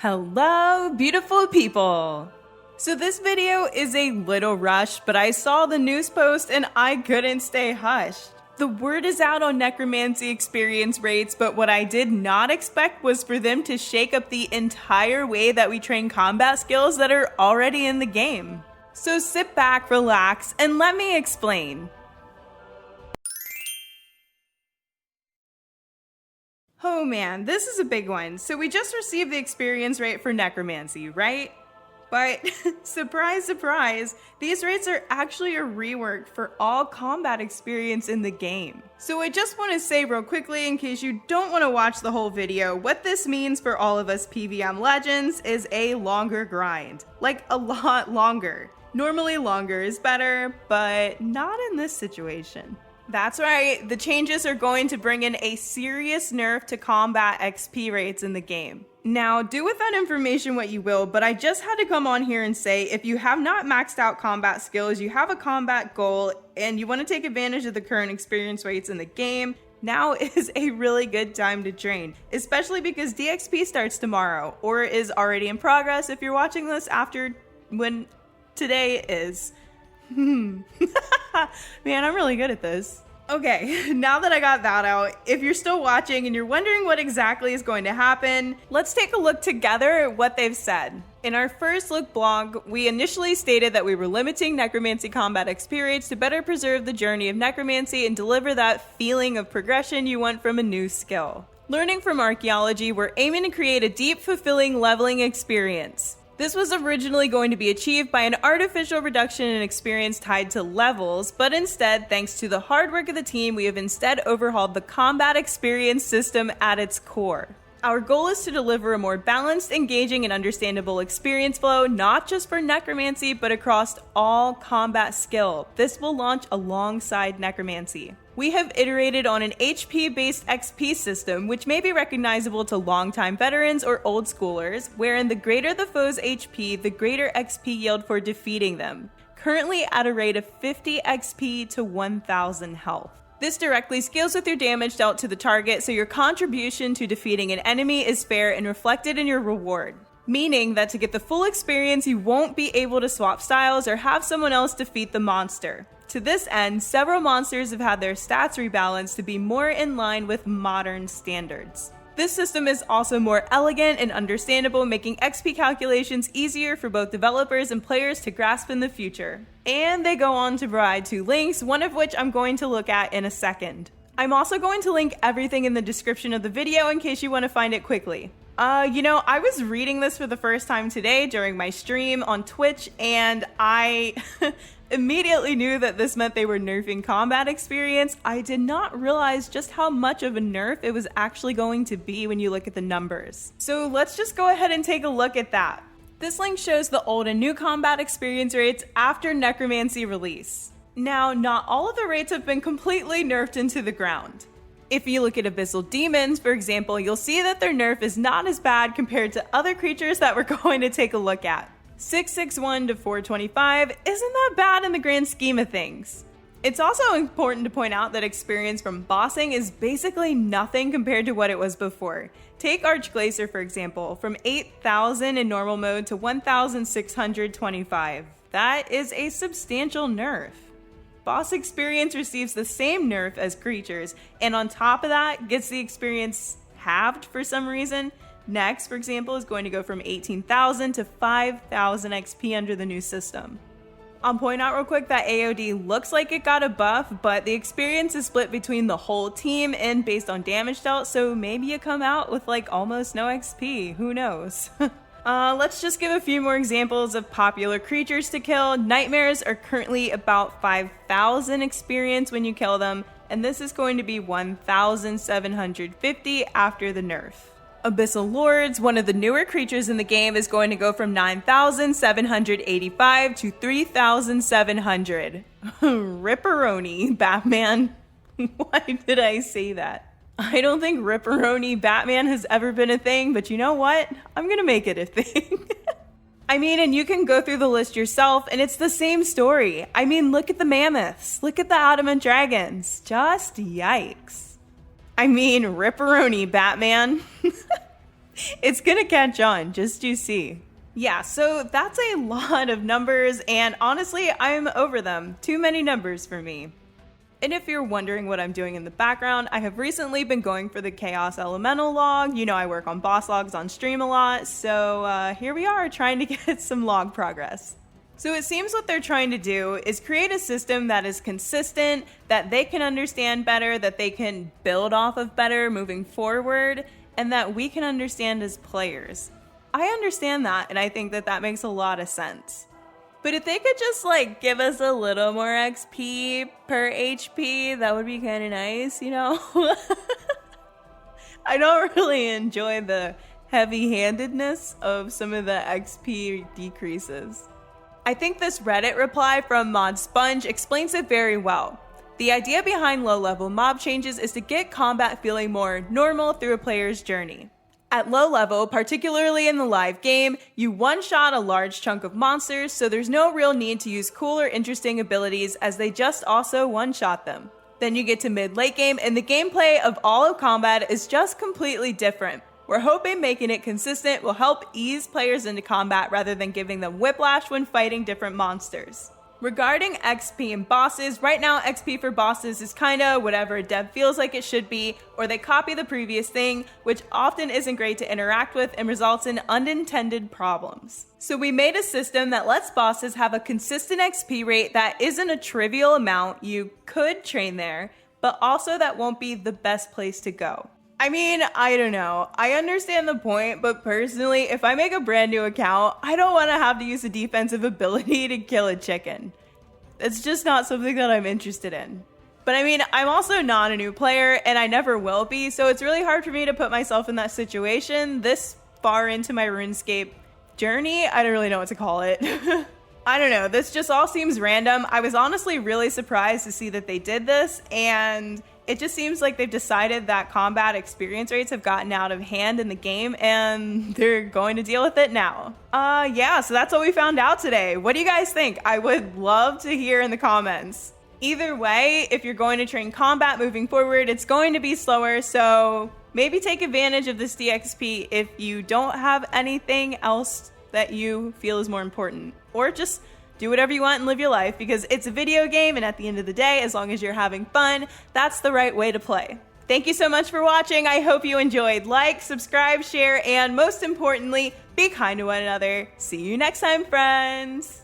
Hello, beautiful people! So this video is a little rushed, but I saw the news post and I couldn't stay hushed. The word is out on Necromancy experience rates, but what I did not expect was for them to shake up the entire way that we train combat skills that are already in the game. So sit back, relax, and let me explain. Oh man, this is a big one. So we just received the experience rate for Necromancy, right? But surprise, surprise, these rates are actually a rework for all combat experience in the game. So I just want to say real quickly, in case you don't want to watch the whole video, what this means for all of us PVM legends is a longer grind. Like a lot longer. Normally longer is better, but not in this situation. That's right, the changes are going to bring in a serious nerf to combat XP rates in the game. Now, do with that information what you will, but I just had to come on here and say, if you have not maxed out combat skills, you have a combat goal, and you want to take advantage of the current experience rates in the game, now is a really good time to train, especially because DXP starts tomorrow, or is already in progress if you're watching this after when today is. Man, I'm really good at this. Okay, now that I got that out, if you're still watching and you're wondering what exactly is going to happen, let's take a look together at what they've said. In our first look blog, we initially stated that we were limiting Necromancy combat XP rates to better preserve the journey of Necromancy and deliver that feeling of progression you want from a new skill. Learning from archaeology, we're aiming to create a deep, fulfilling leveling experience. This was originally going to be achieved by an artificial reduction in experience tied to levels, but instead, thanks to the hard work of the team, we have instead overhauled the combat experience system at its core. Our goal is to deliver a more balanced, engaging, and understandable experience flow, not just for Necromancy, but across all combat skill. This will launch alongside Necromancy. We have iterated on an HP-based XP system, which may be recognizable to longtime veterans or old schoolers, wherein the greater the foe's HP, the greater XP yield for defeating them, currently at a rate of 50 XP to 1000 health. This directly scales with your damage dealt to the target, so your contribution to defeating an enemy is fair and reflected in your reward. Meaning that to get the full experience, you won't be able to swap styles or have someone else defeat the monster. To this end, several monsters have had their stats rebalanced to be more in line with modern standards. This system is also more elegant and understandable, making XP calculations easier for both developers and players to grasp in the future. And they go on to provide 2 links, one of which I'm going to look at in a second. I'm also going to link everything in the description of the video in case you want to find it quickly. I was reading this for the first time today during my stream on Twitch, and I immediately knew that this meant they were nerfing combat experience. I did not realize just how much of a nerf it was actually going to be when you look at the numbers. So let's just go ahead and take a look at that. This link shows the old and new combat experience rates after Necromancy release. Now, not all of the rates have been completely nerfed into the ground. If you look at Abyssal Demons, for example, you'll see that their nerf is not as bad compared to other creatures that we're going to take a look at. 661 to 425 isn't that bad in the grand scheme of things. It's also important to point out that experience from bossing is basically nothing compared to what it was before. Take Archglacier for example, from 8,000 in normal mode to 1,625. That is a substantial nerf. Boss experience receives the same nerf as creatures, and on top of that, gets the experience halved for some reason. Next, for example, is going to go from 18,000 to 5,000 XP under the new system. I'll point out real quick that AOD looks like it got a buff, but the experience is split between the whole team and based on damage dealt, so maybe you come out with like almost no XP, who knows? Let's just give a few more examples of popular creatures to kill. Nightmares are currently about 5,000 experience when you kill them, and this is going to be 1,750 after the nerf. Abyssal Lords, one of the newer creatures in the game, is going to go from 9,785 to 3,700. Ripperoni, Batman. Why did I say that? I don't think Ripperoni Batman has ever been a thing, but you know what? I'm gonna make it a thing. I mean, and you can go through the list yourself, and it's the same story. I mean, look at the mammoths. Look at the adamant dragons. Just yikes. I mean, Ripperoni Batman. It's gonna catch on, just you see. Yeah, so that's a lot of numbers, and honestly, I'm over them. Too many numbers for me. And if you're wondering what I'm doing in the background, I have recently been going for the Chaos Elemental log. You know, I work on boss logs on stream a lot, so here we are trying to get some log progress. So it seems what they're trying to do is create a system that is consistent, that they can understand better, that they can build off of better moving forward, and that we can understand as players. I understand that, and I think that that makes a lot of sense. But if they could just like give us a little more XP per HP, that would be kind of nice, you know? I don't really enjoy the heavy-handedness of some of the XP decreases. I think this Reddit reply from Mod Sponge explains it very well. The idea behind low-level mob changes is to get combat feeling more normal through a player's journey. At low level, particularly in the live game, you one-shot a large chunk of monsters, so there's no real need to use cool or interesting abilities as they just also one-shot them. Then you get to mid-late game and the gameplay of all of combat is just completely different. We're hoping making it consistent will help ease players into combat rather than giving them whiplash when fighting different monsters. Regarding XP and bosses, right now XP for bosses is kinda whatever a dev feels like it should be, or they copy the previous thing, which often isn't great to interact with and results in unintended problems. So we made a system that lets bosses have a consistent XP rate that isn't a trivial amount you could train there, but also that won't be the best place to go. I mean, I don't know. I understand the point, but personally, if I make a brand new account, I don't want to have to use a defensive ability to kill a chicken. It's just not something that I'm interested in. But I mean, I'm also not a new player, and I never will be, so it's really hard for me to put myself in that situation this far into my RuneScape journey. I don't really know what to call it. I don't know, this just all seems random. I was honestly really surprised to see that they did this, and it just seems like they've decided that combat experience rates have gotten out of hand in the game and they're going to deal with it now. Yeah, so that's what we found out today. What do you guys think? I would love to hear in the comments. Either way, if you're going to train combat moving forward, it's going to be slower, so maybe take advantage of this DXP if you don't have anything else that you feel is more important. Or just do whatever you want and live your life, because it's a video game, and at the end of the day, as long as you're having fun, that's the right way to play. Thank you so much for watching. I hope you enjoyed. Like, subscribe, share, and most importantly, be kind to one another. See you next time, friends!